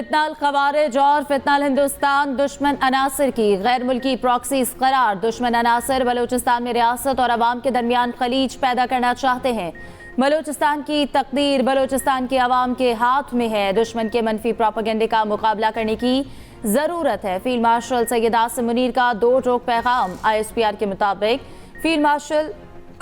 फितनाल खवारिज और फितनाल हिंदुस्तान दुश्मन अनासर की गैर मुल्की प्रॉक्सीज करार। दुश्मन अनासर बलूचिस्तान में रियासत और अवाम के दरमियान खलीज पैदा करना चाहते हैं। बलूचिस्तान की तकदीर बलूचिस्तान के अवाम के हाथ में है। दुश्मन के मनफी प्रोपेगेंडे का मुकाबला करने की ज़रूरत है। फील्ड मार्शल सैयद आसिम मुनीर का दो टोक पैगाम। ISPR के मुताबिक फील्ड मार्शल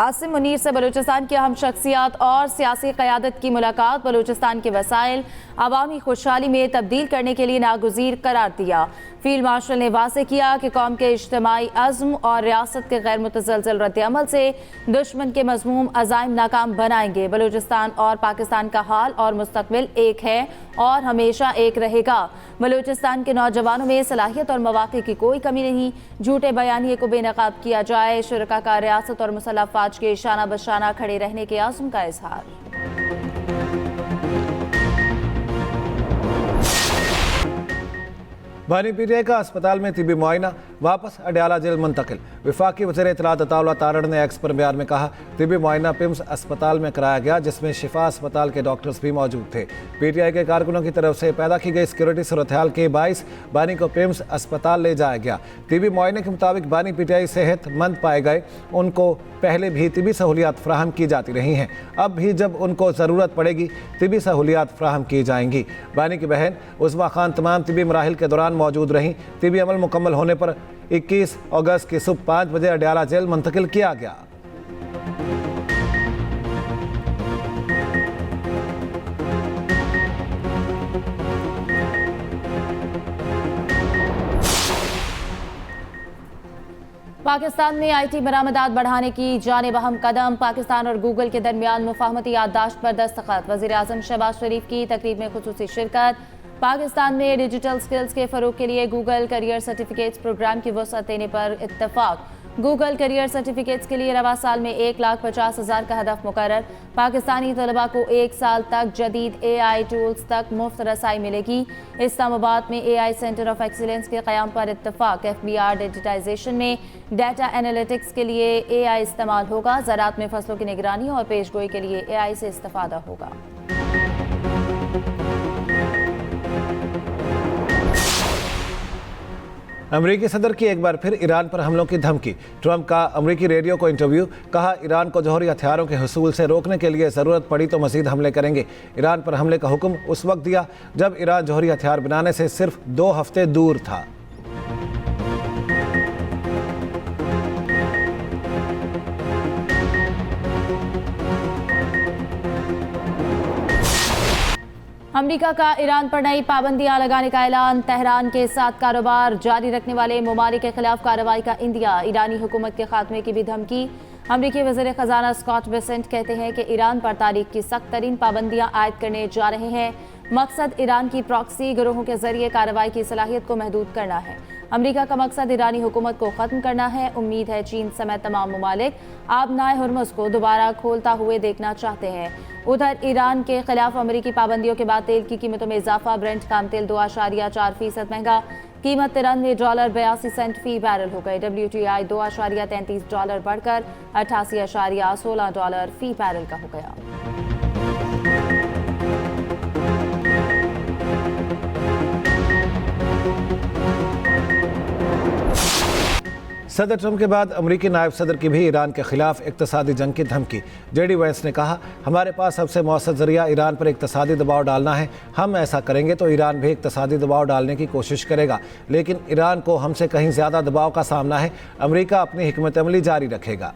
आसिम मुनीर से बलूचिस्तान की अहम शख्सियात और सियासी क़यादत की मुलाकात बलूचिस्तान के वसाइल अवामी खुशहाली में तब्दील करने के लिए नागुज़ीर करार दिया। फील्ड मार्शल ने वाज़ेह किया कि कौम के इज्तिमाई अज़्म और रियासत के गैर मुतज़लज़ल रद्द-ए-अमल से दुश्मन के मज़मूम अज़ाइम नाकाम बनाएंगे। बलूचिस्तान और पाकिस्तान का हाल और मुस्तक़बिल एक है और हमेशा एक रहेगा। बलूचिस्तान के नौजवानों में सलाहियत और मौक़े की कोई कमी नहीं। झूठे बयानिए को बेनकाब किया जाए। शुरका का रियासत और मुसल्लह अफ़वाज के शाना बशाना खड़े रहने के आज़्म का इज़हार। बानी PTI का अस्पताल में तिबी मुआयना, वापस अडयाला जेल मुंतकिल। वफाकी वज़ीर इत्तलात अताउल्लाह तारड़ ने एक्स पर बयान में कहा, तिबी मुआयना पिम्स अस्पताल में कराया गया जिसमें शिफा अस्पताल के डॉक्टर्स भी मौजूद थे। PTI के कारकुनों की तरफ से पैदा की गई सिक्योरिटी सूरत हाल के बाइस बानी को पिम्स अस्पताल ले जाया गया। तिबी मुआयने के मुताबिक बानी PTI सेहतमंद पाए गए। उनको पहले भी तिबी सहूलियात फ्राहम की जाती रही हैं। अब भी जब उनको ज़रूरत पड़ेगी तिबी सहूलियात फ्राहम की जाएंगी। बानी की बहन उज़्मा खान तमाम तिबी मराहिल के दौरान मौजूद रहीं। तिबी अमल मुकम्मल होने पर 21 अगस्त की सुबह 5 बजे अडयाला जेल मुंतकिल किया गया। पाकिस्तान में IT बरामदात बढ़ाने की जानिब अहम कदम। पाकिस्तान और गूगल के दरमियान मुफाहमती याददाश्त पर दस्तखत। वज़ीर आज़म शहबाज शरीफ की तकरीब में खुसूसी शिरकत। पाकिस्तान में डिजिटल स्किल्स के फ़रोग के लिए गूगल करियर सर्टिफिकेट्स प्रोग्राम की वसअत देने पर इत्तफाक। गूगल करियर सर्टिफिकेट्स के लिए रवा साल में 1,50,000 का हदफ मुकर्रर। पाकिस्तानी तलबा को 1 साल तक जदीद AI टूल्स तक मुफ्त रसाई मिलेगी। इस्लामाबाद में AI सेंटर ऑफ एक्सीलेंस के क़याम पर इत्तफाक। FBR डिजिटाइजेशन में डाटा एनालिटिक्स के लिए AI इस्तेमाल होगा। ज़राअत में फसलों की निगरानी और पेशगोई के लिए AI से इस्तेफादा होगा। अमरीकी सदर की एक बार फिर ईरान पर हमलों की धमकी। ट्रंप का अमरीकी रेडियो को इंटरव्यू। कहा, ईरान को जौहरी हथियारों के हुसूल से रोकने के लिए ज़रूरत पड़ी तो मज़ीद हमले करेंगे। ईरान पर हमले का हुक्म उस वक्त दिया जब ईरान जौहरी हथियार बनाने से सिर्फ 2 हफ्ते दूर था। अमरीका का ईरान पर नई पाबंदियां लगाने का ऐलान। तेहरान के साथ कारोबार जारी रखने वाले ममालिक के खिलाफ कार्रवाई का इंदिया। ईरानी हुकूमत के खात्मे की भी धमकी। अमरीकी वज़ीर ख़जाना स्कॉट बेसेंट कहते हैं कि ईरान पर तारीख की सख्त तरीन पाबंदियां आयद करने जा रहे हैं। मकसद ईरान की प्रॉक्सी गिरोहों के जरिए कार्रवाई की सलाहियत को महदूद करना है। अमरीका का मकसद ईरानी हुकूमत को ख़त्म करना है। उम्मीद है चीन समेत तमाम ममालिक आबनाए हुर्मुज़ को दोबारा खोलता हुए देखना चाहते हैं। उधर ईरान के खिलाफ अमरीकी पाबंदियों के बाद तेल की कीमतों में इजाफा। ब्रेंट काम तेल 2.4% महंगा। कीमत $93.82 फी बैरल हो गए। WTI $2.33 बढ़कर $88.16 फी बैरल का हो गया। सदर ट्रंप के बाद अमरीकी नायब सदर की भी ईरान के खिलाफ इक्तसादी जंग की धमकी। JD वैंस ने कहा, हमारे पास सबसे मौसर जरिया ईरान पर इक्तसादी दबाव डालना है। हम ऐसा करेंगे तो ईरान भी इक्तसादी दबाव डालने की कोशिश करेगा, लेकिन ईरान को हमसे कहीं ज़्यादा दबाव का सामना है। अमरीका अपनी हिकमत अमली जारी रखेगा।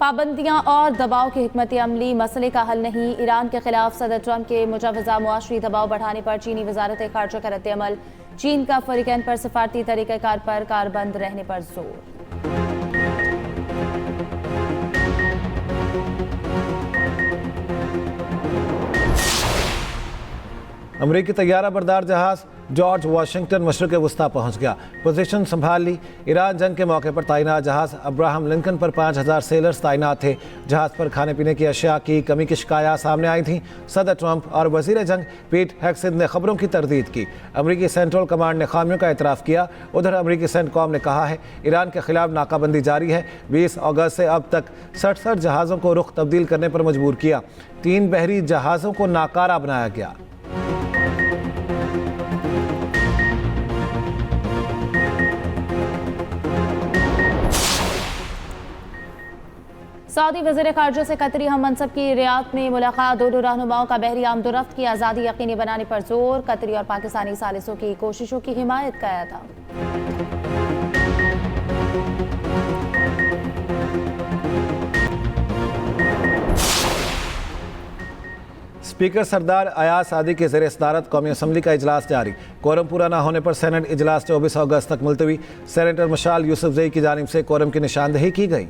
पाबंदियां और दबाव की हिकमत अमली मसले का हल नहीं। ईरान के खिलाफ सदर ट्रंप के मुजवज़ा मुआशरी दबाव बढ़ाने पर चीनी वजारत खारजा का रद्द-ए-अमल। चीन का फ़रीक़ैन पर सफारती तरीक़ाकार पर कारबंद रहने पर जोर। अमरीकी तैयारा बरदार जहाज जॉर्ज वाशिंगटन मशरक़ वस्ता पहुंच गया, पोजीशन संभाल ली। ईरान जंग के मौके पर तैनात जहाज़ अब्राहम लिंकन पर 5000 सेलर्स तैनात थे। जहाज़ पर खाने पीने की अशिया की कमी की शिकायत सामने आई थी। सदर ट्रंप और वज़ीर जंग पीट हेग्सेथ ने खबरों की तरदीद की। अमरीकी सेंट्रल कमांड ने खामियों का एतराफ़ किया। उधर अमरीकी सेंटकॉम ने कहा है ईरान के खिलाफ नाकाबंदी जारी है। 20 अगस्त से अब तक 67 जहाज़ों को रुख तब्दील करने पर मजबूर किया। 3 बहरी जहाज़ों को नाकारा बनाया गया। सऊदी वज़ीर ख़ारजा से कतरी हम मनसब की रियाद में मुलाकात। दोनों रहनुमाओं का बहरी आमदोरफ्त की आज़ादी यकीनी बनाने पर जोर। कतरी और पाकिस्तानी सालिसों की कोशिशों की हिमायत किया था। स्पीकर सरदार अयाज सादी के ज़ेर सदारत कौमी असम्बली का इजलास जारी। कोरम पूरा न होने पर सेनेट इजलास 24 अगस्त तक मुलतवी। सेनेटर मशाल यूसुफजई की जानिब से कोरम की निशानदही की गई।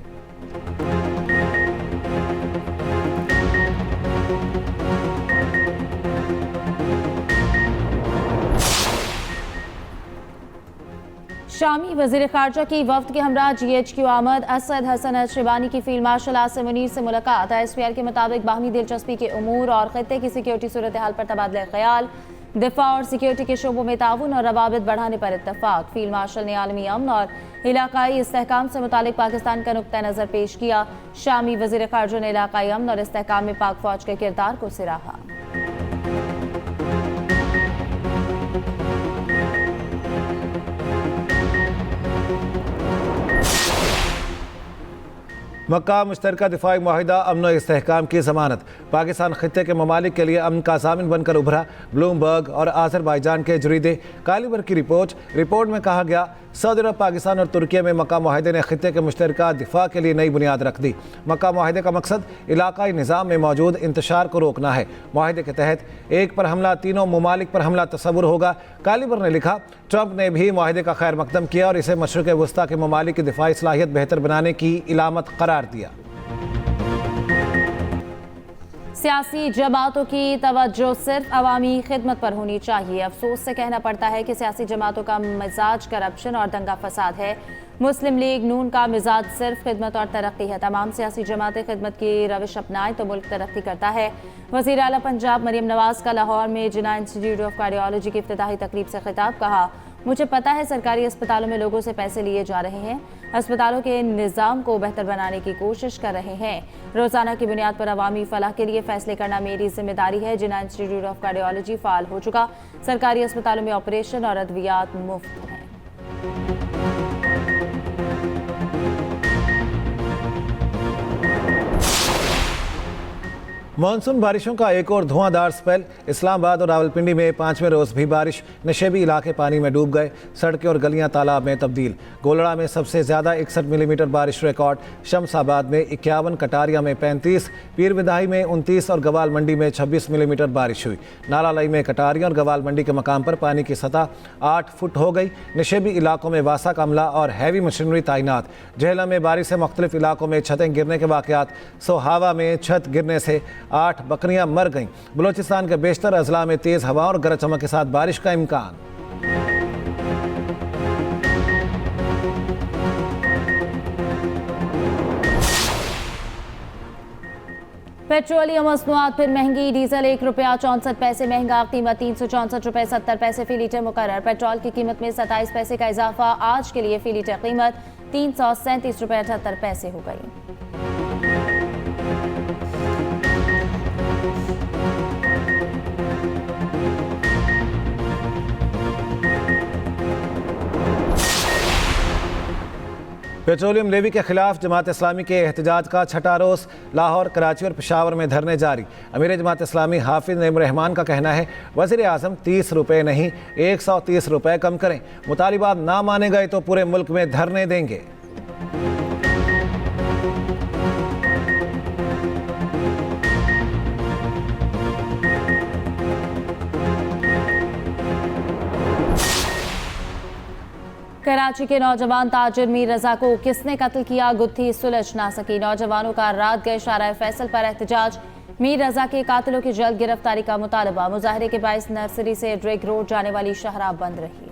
शामी वज़ीर ख़ारजा की वफ्द के हमरा GHQ आमद। असद हसन अशरबानी की फील्ड मार्शल आसिम मुनीर से मुलाकात। ISPR के मुताबिक बाहमी दिलचस्पी के उमूर और खित्ते की सिक्योरिटी सूरत हाल पर तबादला ख्याल। दिफा और सिक्योरिटी के शोबों में ताउन और रवाबित बढ़ाने पर इत्तफाक। फील्ड मार्शल ने आलमी अमन और इलाकाई इस्तेहकाम से मुतालिक पाकिस्तान का नुक्ता नज़र पेश किया। शामी वज़ीर ख़ारजा ने इलाकाई अमन और इस्तेहकाम में पाक फ़ौज के किरदार को सराहा। मक्का मुश्तरका दिफाई मुआहिदा अमन और इस्तेहकाम की ज़मानत। पाकिस्तान खित्ते के ममालिक के लिए अमन का ज़ामिन बनकर उभरा। ब्लूमबर्ग और आज़रबाईजान के जरीदे कालीबर की रिपोर्ट में कहा गया सऊदी अरब, पाकिस्तान और तुर्की में मक्का मुआहिदे ने खित्ते के मुश्तरका दिफा के लिए नई बुनियाद रख दी। मक्का मुआहिदे का मकसद इलाकाई निज़ाम में मौजूद इंतशार को रोकना है। मुआहिदे के तहत एक पर हमला तीनों ममालिक पर हमला तस्वुर होगा। कालीबर ने लिखा, ट्रंप ने भी मुआहिदे का खैर मकदम किया और इसे मशरिक़ वस्ता के ममालिक की दिफाई सलाहियत बेहतर बनाने की इलामत करार दिया। सियासी जमातों की तवज्जो सिर्फ अवामी खिदमत पर होनी चाहिए। अफसोस से कहना पड़ता है कि सियासी जमातों का मिजाज करप्शन और दंगा फसाद है। मुस्लिम लीग नून का मिजाज सिर्फ खिदमत और तरक्की है। तमाम सियासी जमातें खिदमत की रविश अपनाएं तो मुल्क तरक्की करता है। वज़ीर आला पंजाब मरियम नवाज का लाहौर में जिन्ना इंस्टीट्यूट ऑफ कार्डियोलॉजी की इफ्तिताही तकरीब से खिताब। कहा, मुझे पता है सरकारी अस्पतालों में लोगों से पैसे लिए जा रहे हैं। अस्पतालों के निज़ाम को बेहतर बनाने की कोशिश कर रहे हैं। रोज़ाना की बुनियाद पर अवामी फलाह के लिए फैसले करना मेरी जिम्मेदारी है। जिन्ना इंस्टीट्यूट ऑफ कार्डियोलॉजी फ़ाल हो चुका। सरकारी अस्पतालों में ऑपरेशन और अद्वियात मुफ्त हैं। मानसून बारिशों का एक और धुआंधार स्पेल। इस्लामाबाद और रावलपिंडी में 5वें रोज़ भी बारिश। नशेबी इलाके पानी में डूब गए। सड़कें और गलियां तालाब में तब्दील। गोलड़ा में सबसे ज़्यादा 61 मिलीमीटर बारिश रिकॉर्ड। शमसाबाद में 51, कटारिया में 35, पीर विदाई में 29 और गवाल मंडी में 26 मिलीमीटर बारिश हुई। नालालई में कटारिया और गवाल मंडी के मकाम पर पानी की सतह 8 फुट हो गई। नशेबी इलाकों में वासा का अमला और हैवी मशीनरी तैनात। झेलम में बारिश से मुख्तलिफ इलाकों में छतें गिरने के वाक़यात। सोहावा में छत गिरने से 8 बकरियां मर गईं। बलूचिस्तान के बेशतर अजला में तेज हवा और गरज चमक के साथ बारिश का इम्कान। पेट्रोलियम मसनूआत फिर महंगी। डीजल ₹1.64 महंगा। कीमत ₹364.70 फी लीटर मुकर्रर। पेट्रोल की कीमत में 27 पैसे का इजाफा। आज के लिए फी लीटर कीमत ₹337.78 हो गई। पेट्रोलियम लेवी के खिलाफ जमात इस्लामी के एहतजाज का 6ठा रोज़। लाहौर, कराची और पेशावर में धरने जारी। अमीर जमात इस्लामी हाफिज नईम रहमान का कहना है वज़ीर आज़म 30 रुपये नहीं 130 रुपये कम करें। मुतालिबात ना माने गए तो पूरे मुल्क में धरने देंगे। कराची के नौजवान ताजिर मीर रजा को किसने कत्ल किया, गुत्थी सुलझ ना सकी। नौजवानों का रात गए शारा फैसल पर एहतजाज। मीर रजा के कातिलों की जल्द गिरफ्तारी का मुतालबा। मुजाहरे के बायस नर्सरी से ड्रेग रोड जाने वाली शाहराह बंद रही।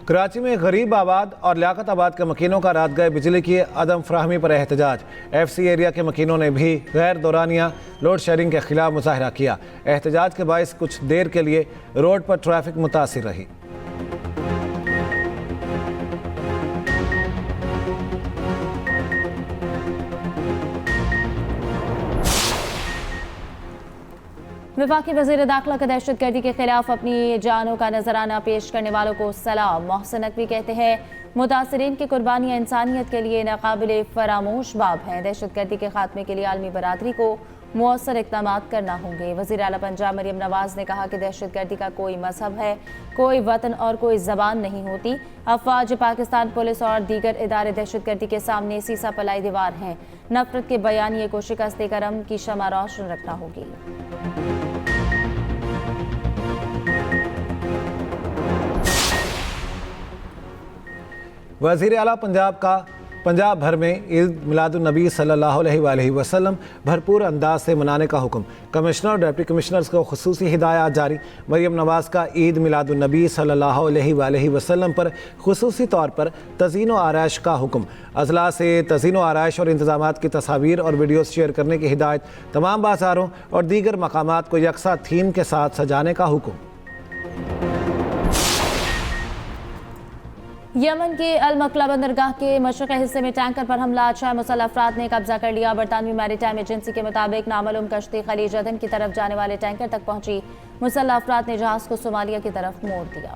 कराची में गरीब आबाद और लियाकत आबाद के मकीनों का रात गए बिजली की अदम फ्राहमी पर एहतजाज। FC एरिया के मकीनों ने भी गैर दौरानिया लोड शेयरिंग के खिलाफ मुजाहरा किया। एहतजाज के बायस कुछ देर के लिए रोड पर ट्रैफिक मुतासिर रही। वफाकी वज़ीर दाखिला का दहशतगर्दी के खिलाफ अपनी जानों का नजराना पेश करने वालों को सलाम। मोहसिन नकवी कहते हैं मुतासरीन की कुर्बानियाँ इंसानियत के लिए नाकाबिले फरामोश बाब हैं। दहशतगर्दी के खात्मे के लिए आलमी बरादरी को मुअस्सर इक़दाम करना होंगे। वज़ीर आला पंजाब मरियम नवाज ने कहा कि दहशतगर्दी का कोई मजहब है, कोई वतन और कोई ज़बान नहीं होती। अफवाज पाकिस्तान पुलिस और दीगर इदारे दहशतगर्दी के सामने सीसा पलाई दीवार हैं। नफरत के बयानिए को शिकस्त देकर अमन की शमा रोशन रखना होगी। वज़ीर आला पंजाब का पंजाब भर में ईद मिलादुन्नबी सल्लल्लाहु अलैहि वसल्लम भरपूर अंदाज से मनाने का हुक्म। कमिश्नर और डिप्टी कमिश्नर्स को खुसूसी हिदायत जारी। मरियम नवाज का ईद मिलादुन्नबी सल्लल्लाहु अलैहि वसल्लम पर खुसूसी तौर पर तज़ीन व आराइश का हुक्म। अजला से तज़ीन व आराइश और इंतज़ामात की तस्वीर और वीडियोज़ शेयर करने की हिदायत। तमाम बाज़ारों और दीगर मकामात को यकसा थीम के साथ सजाने का हुक्म। यमन के अल मकला बंदरगाह के मशरक़ी हिस्से में टैंकर पर हमला। 6 मुसल्लह अफराद ने कब्जा कर लिया। बरतानवी मैरीटाइम एजेंसी के मुताबिक नामालूम कश्ती खलीज अदन की तरफ जाने वाले टैंकर तक पहुंची। मुसल्लह अफराद ने जहाज को सोमालिया की तरफ मोड़ दिया।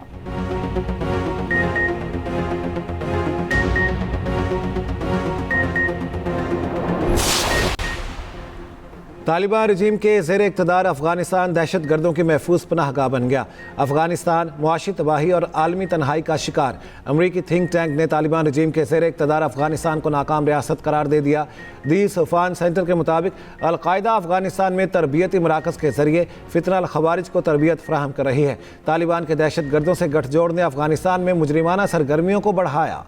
तालिबान रजीम के ज़ेर इक़्तिदार अफ़गानिस्तान दहशत गर्दों की महफूज पनाहगाह बन गया। अफ़गानिस्तान मुआशी तबाही और आलमी तन्हाई का शिकार। अमरीकी थिंक टैंक ने तालिबान रजीम के ज़ेर इक़्तिदार अफ़गानिस्तान को नाकाम रियासत करार दे दिया। दी सुफ़ान सेंटर के मुताबिक अल-कायदा अफ़गानिस्तान में तरबियती मराकज़ के ज़रिए फितना अल-ख़वारिज को तरबियत फ़राहम कर रही है। तालिबान के दहशत गर्दों से गठजोड़ ने अफ़गानिस्तान में मुजरिमाना सरगर्मियों को बढ़ाया।